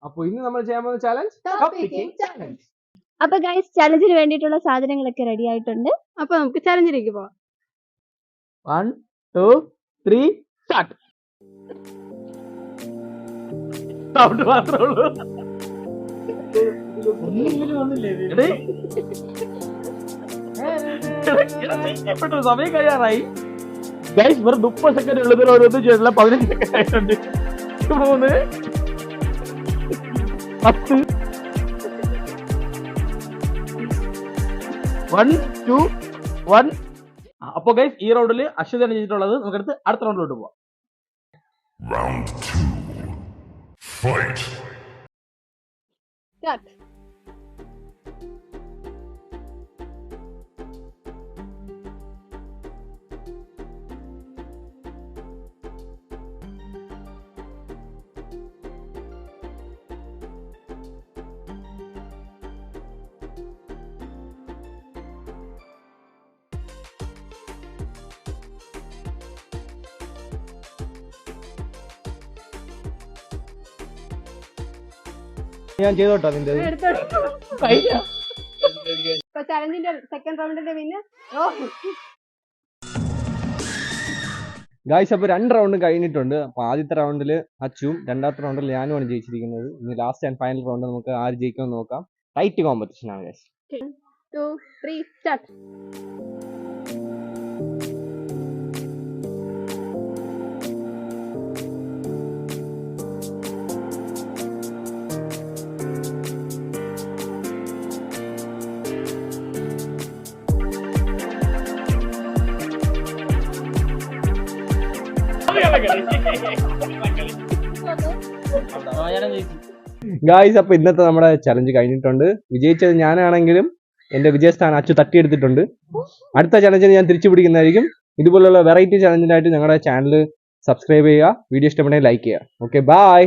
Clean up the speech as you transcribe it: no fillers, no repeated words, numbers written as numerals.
അപ്പൊ ഇന്ന് നമ്മൾ ചെയ്യാൻ പോകുന്ന ചാലഞ്ച്. അപ്പൊ ഗൈസ് ചലഞ്ചിന് വേണ്ടിയിട്ടുള്ള സാധനങ്ങളൊക്കെ റെഡി ആയിട്ടുണ്ട്. അപ്പൊ നമുക്ക് ചലഞ്ചിലേക്ക് പോവാം. 1 2 3 സ്റ്റാർട്ട്. സൗണ്ട് മാത്രമേ ഉള്ളൂ. സമയം കഴിയാറായി ഗൈസ്. വെറും 30 സെക്കൻഡ് ഉള്ളതിൽ ഓരോന്നും ചെയ്തില്ല. 15 സെക്കൻഡ് ആയിട്ടുണ്ട്. 3 10 1 2 1. അപ്പൊ ഗൈസ് ഈ റൗണ്ടിൽ അശ്വതിയാണ് ചെയ്തിട്ടുള്ളത്. നമുക്കടുത്ത് അടുത്ത റൗണ്ടിലോട്ട് പോവാം. Round 2. Fight. Start. ഞാൻ ചെയ്തോട്ടോ നിന്റെ ചലഞ്ചിന്റെ സെക്കൻഡ് റൗണ്ടിന്റെ വിന്നർ ഗായ്സ്. അപ്പൊ 2 റൗണ്ട് കഴിഞ്ഞിട്ടുണ്ട്. അപ്പൊ ആദ്യത്തെ റൗണ്ടിൽ അച്ചുവും രണ്ടാമത്തെ റൗണ്ടിൽ ഞാനുമാണ് ജയിച്ചിരിക്കുന്നത്. ഇനി ലാസ്റ്റ് ആൻഡ് ഫൈനൽ റൗണ്ട് നമുക്ക് ആര് ജയിക്കുമെന്ന് നോക്കാം. ടൈറ്റ് കോമ്പറ്റീഷൻ ആണ് ഗായ്സ്. 2 3 സ്റ്റാർട്ട്. ഗായ്സ് അപ്പൊ ഇന്നത്തെ നമ്മുടെ ചലഞ്ച് കഴിഞ്ഞിട്ടുണ്ട്. വിജയിച്ചത് ഞാനാണെങ്കിലും എന്റെ വിജയസ്ഥാനം അച്ചു തട്ടിയെടുത്തിട്ടുണ്ട്. അടുത്ത ചലഞ്ചിന് ഞാൻ തിരിച്ചു പിടിക്കുന്നതായിരിക്കും. ഇതുപോലുള്ള വെറൈറ്റി ചലഞ്ചിനായിട്ട് ഞങ്ങളുടെ ചാനൽ സബ്സ്ക്രൈബ് ചെയ്യുക. വീഡിയോ ഇഷ്ടപ്പെട്ടെങ്കിൽ ലൈക്ക് ചെയ്യുക. Okay, by.